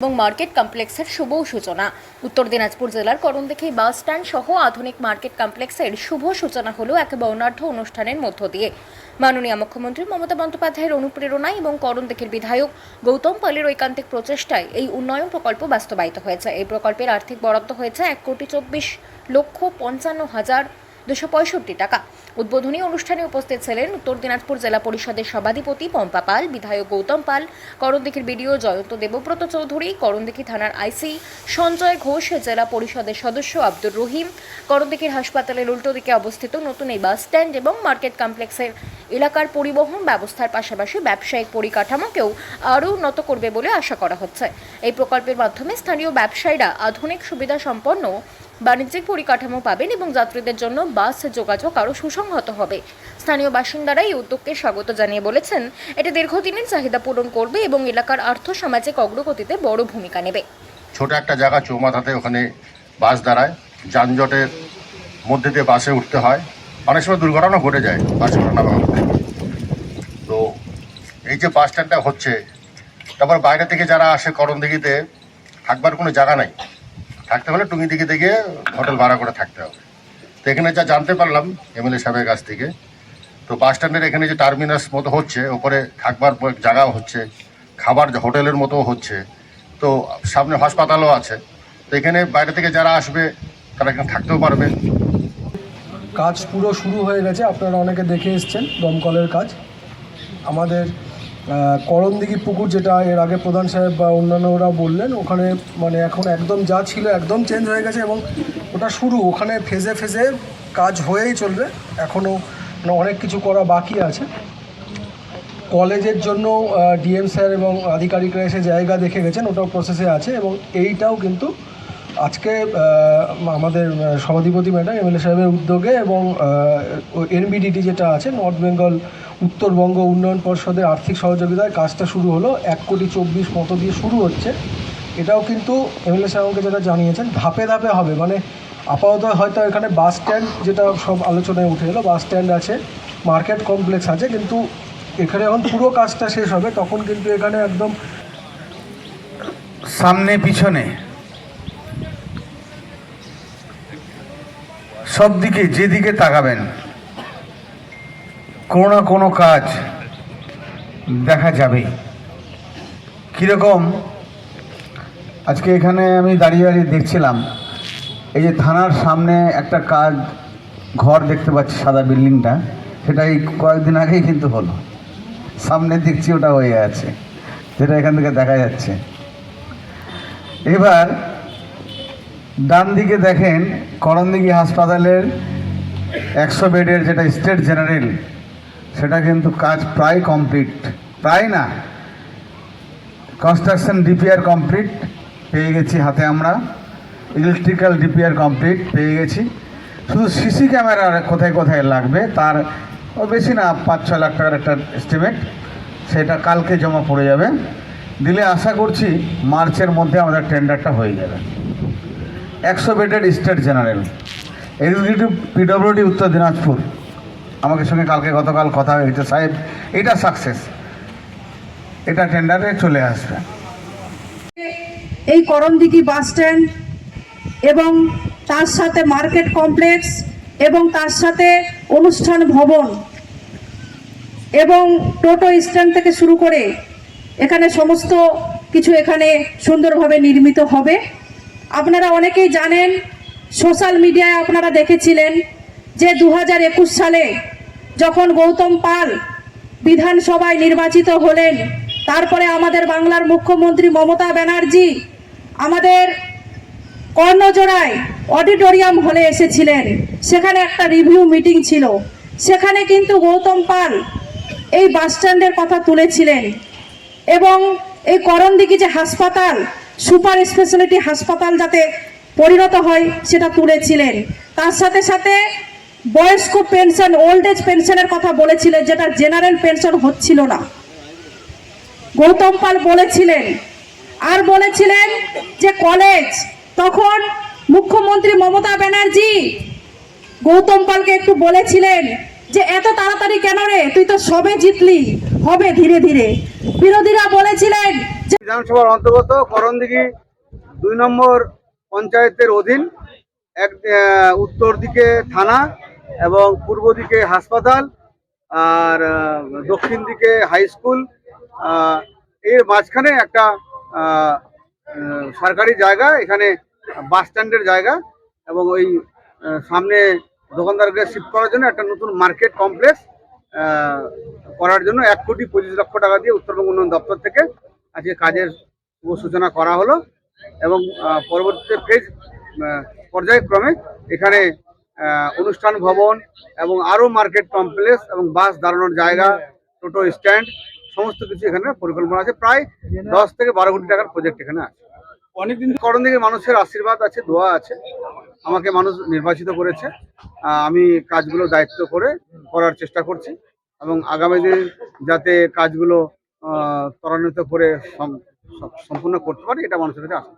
এবং মার্কেট কমপ্লেক্সের শুভ সূচনা। উত্তর দিনাজপুর জেলার করণদিঘি বাস স্ট্যান্ড সহ আধুনিক মার্কেট কমপ্লেক্সের শুভ সূচনা হলো এক বর্ণাঢ্য অনুষ্ঠানের মধ্য দিয়ে। মাননীয় মুখ্যমন্ত্রী মমতা বন্দ্যোপাধ্যায়ের অনুপ্রেরণায় এবং করণদিঘির বিধায়ক গৌতম পালের ঐকান্তিক প্রচেষ্টায় এই উন্নয়ন প্রকল্প বাস্তবায়িত হয়েছে। এই প্রকল্পের আর্থিক বরাদ্দ হয়েছে 1,24,55,265 টাকা। উদ্বোধনী অনুষ্ঠানে উপস্থিত ছিলেন উত্তর দিনাজপুর জেলা পরিষদের সভাধিপতি পম্পা পাল, বিধায়ক গৌতম পাল, করণদিঘির বিডিও জয়ন্ত দেবব্রত চৌধুরী, করণদিঘি থানার আইসি সঞ্জয় ঘোষ, জেলা পরিষদের সদস্য আব্দুর রহিম। করণদিঘির হাসপাতালের উল্টো দিকে অবস্থিত নতুন এই বাস স্ট্যান্ড এবং মার্কেট কমপ্লেক্সের এলাকার পরিবহন ব্যবস্থার পাশাপাশি ব্যবসায়িক পরিকাঠামোকেও আরও উন্নত করবে বলে আশা করা হচ্ছে। এই প্রকল্পের মাধ্যমে স্থানীয় ব্যবসায়ীরা আধুনিক সুবিধা সম্পন্ন বাণিজ্যিক পরিকাঠামো পাবেন এবং যাত্রীদের জন্য বাস যোগাযোগ আরও সুসংহত হবে। স্থানীয় বাসিন্দারা এই উদ্যোগকে স্বাগত জানিয়ে বলেছেন, এটি দীর্ঘদিনের চাহিদা পূরণ করবে এবং এলাকার আর্থ-সামাজিক অগ্রগতিতে বড় ভূমিকা নেবে। ছোট একটা জায়গা চৌমাথাতে ওখানে বাস দাঁড়ায়, যানজটের মধ্যে দিয়ে বাসে উঠতে হয়, অনেক সময় দুর্ঘটনা ঘটে যায় বাস ঘটনা ভাঙতে। তো এই যে বাস স্ট্যান্ডটা হচ্ছে, তারপর বাইরে থেকে যারা আসে করণদিঘিতে থাকবার কোনো জায়গা নাই, থাকতে হলে টুঙ্গিদিঘি থেকে হোটেল ভাড়া করে থাকতে হবে। তো এখানে যা জানতে পারলাম এমএলএ সাহেবের কাছ থেকে, তো বাস স্ট্যান্ডের এখানে যে টার্মিনাস মতো হচ্ছে, ওপরে থাকবার জায়গাও হচ্ছে, খাবার হোটেলের মতো হচ্ছে, তো সামনে হাসপাতালও আছে। তো এখানে বাইরে থেকে যারা আসবে তারা এখানে থাকতেও পারবে। কাজ পুরো শুরু হয়ে গেছে, আপনারা অনেকে দেখে এসছেন দমকলের কাজ। আমাদের করণদিঘি পুকুর, যেটা এর আগে প্রধান সাহেব বা অন্যান্যরা বললেন, ওখানে মানে এখন একদম যা ছিল একদম চেঞ্জ হয়ে গেছে এবং ওটা শুরু, ওখানে ফেজে ফেজে কাজ হয়েই চলবে, এখনও অনেক কিছু করা বাকি আছে। কলেজের জন্য ডিএম স্যার এবং আধিকারিকরা এসে জায়গা দেখে গেছেন, ওটাও প্রসেসে আছে। এবং এইটাও কিন্তু আজকে আমাদের সভাধিপতি ম্যাডাম এমএলএ সাহেবের উদ্যোগে এবং এনবিডিটি যেটা আছে, নর্থ বেঙ্গল উত্তরবঙ্গ উন্নয়ন পর্ষদের আর্থিক সহযোগিতায় কাজটা শুরু হলো। 1,24,00,000 মতো দিয়ে শুরু হচ্ছে। এটাও কিন্তু এমএলএ সাহেবকে যেটা জানিয়েছেন, ধাপে ধাপে হবে। মানে আপাতত হয়তো এখানে বাস স্ট্যান্ড, যেটা সব আলোচনায় উঠে এলো, বাস স্ট্যান্ড আছে, মার্কেট কমপ্লেক্স আছে, কিন্তু এখানে যখন পুরো কাজটা শেষ হবে তখন কিন্তু এখানে একদম সামনে পিছনে সব দিকে যেদিকে তাকাবেন কোনো না কোনো কাজ দেখা যাবে। কীরকম, আজকে এখানে আমি দাঁড়িয়ে দাঁড়িয়ে দেখছিলাম, এই যে থানার সামনে একটা কাজ ঘর দেখতে পাচ্ছি, সাদা বিল্ডিংটা, সেটা এই কয়েকদিন আগেই কিন্তু হলো। সামনে দেখছি ওটা হয়ে আছে, যেটা এখান থেকে দেখা যাচ্ছে। এবার ডান দিকে দেখেন, করণদিঘি হাসপাতালের 100 বেডের যেটা স্টেট জেনারেল, সেটা কিন্তু কাজ প্রায় কমপ্লিট, প্রায় না, কনস্ট্রাকশন ডিপিআর কমপ্লিট পেয়ে গেছি হাতে আমরা, ইলেকট্রিক্যাল ডিপিআর কমপ্লিট পেয়ে গেছি। শুধু সিসি ক্যামেরা কোথায় কোথায় লাগবে তার বেশি না, 5-6 লাখ টাকার একটা এস্টিমেট, সেটা কালকে জমা পড়ে যাবে। দিলে আশা করছি মার্চের মধ্যে আমাদের টেন্ডারটা হয়ে যাবে। 100 বেডের স্টেট জেনারেল, এক্সিকিউটিভ পিডব্লিউডি উত্তর দিনাজপুর আমাকে সঙ্গে গতকাল কথা হয়েছে, সাহেব এটা সাকসেস, এটা টেন্ডারে চলে আসবে। এই করণদিঘি বাস স্ট্যান্ড এবং তার সাথে মার্কেট কমপ্লেক্স এবং তার সাথে অনুষ্ঠান ভবন এবং টোটো স্ট্যান্ড থেকে শুরু করে এখানে সমস্ত কিছু এখানে সুন্দরভাবে নির্মিত হবে। আপনারা অনেকেই জানেন, সোশ্যাল মিডিয়ায় আপনারা দেখেছিলেন যে 2021 সালে যখন গৌতম পাল বিধানসভায় নির্বাচিত হলেন, তারপরে আমাদের বাংলার মুখ্যমন্ত্রী মমতা ব্যানার্জি আমাদের কর্ণজোড়ায় অডিটোরিয়াম হলে এসেছিলেন। সেখানে একটা রিভিউ মিটিং ছিল, সেখানে কিন্তু গৌতম পাল এই বাস স্ট্যান্ডের কথা তুলেছিলেন এবং এই করণদিঘি যে হাসপাতাল, সুপার স্পেশালিটি হাসপাতাল যাতে পরিণত হয় সেটা তুলেছিলেন। তার সাথে সাথে বয়স্ক পেনশন, ওল্ড এজ পেনশনের কথা বলেছিলেন, যেটা জেনারেল পেনশন হচ্ছিল না, গৌতম পাল বলেছিলেন। আর বলেছিলেন যে কলেজ, তখন মুখ্যমন্ত্রী মমতা ব্যানার্জি গৌতম পালকে একটু বলেছিলেন যে এত তাড়াতাড়ি কেন রে, তুই তো সবে জিতলি, হবে ধীরে ধীরে। বিরোধীরা বলেছিলেন যে বিধানসভার অন্তর্গত করণদিঘি 2 নম্বর পঞ্চায়েতের অধীন উত্তর দিকে থানা এবং পূর্ব দিকে হাসপাতাল আর দক্ষিণ দিকে হাই স্কুল, এর মাঝখানে একটা সরকারি জায়গা, এখানে বাস স্ট্যান্ডের জায়গা, এবং ওই সামনে দোকানদারকে শিফট করার জন্য একটা নতুন মার্কেট কমপ্লেক্স করার জন্য 1,25,00,000 টাকা দিয়ে উত্তরবঙ্গ উন্নয়ন দপ্তর থেকে আজকে কাজের শুভ সূচনা করা হলো। এবং পরবর্তীতে পর্যায়ক্রমে এখানে অনুষ্ঠান ভবন এবং আরও মার্কেট কমপ্লেক্স এবং বাস দাঁড়ানোর জায়গা, টোটো স্ট্যান্ড, সমস্ত কিছু এখানে পরিকল্পনা আছে। প্রায় 10 থেকে 12 কোটি টাকার প্রজেক্ট এখানে আছে। অনেকদিন করণদিঘির মানুষের আশীর্বাদ আছে, দোয়া আছে, আমাকে মানুষ নির্বাচিত করেছে। আমি কাজগুলো দায়িত্ব করে করার চেষ্টা করছি এবং আগামী দিন যাতে কাজগুলো ত্বরান্বিত করে সম্পূর্ণ করতে পারি, এটা মানুষের কাছে আশা।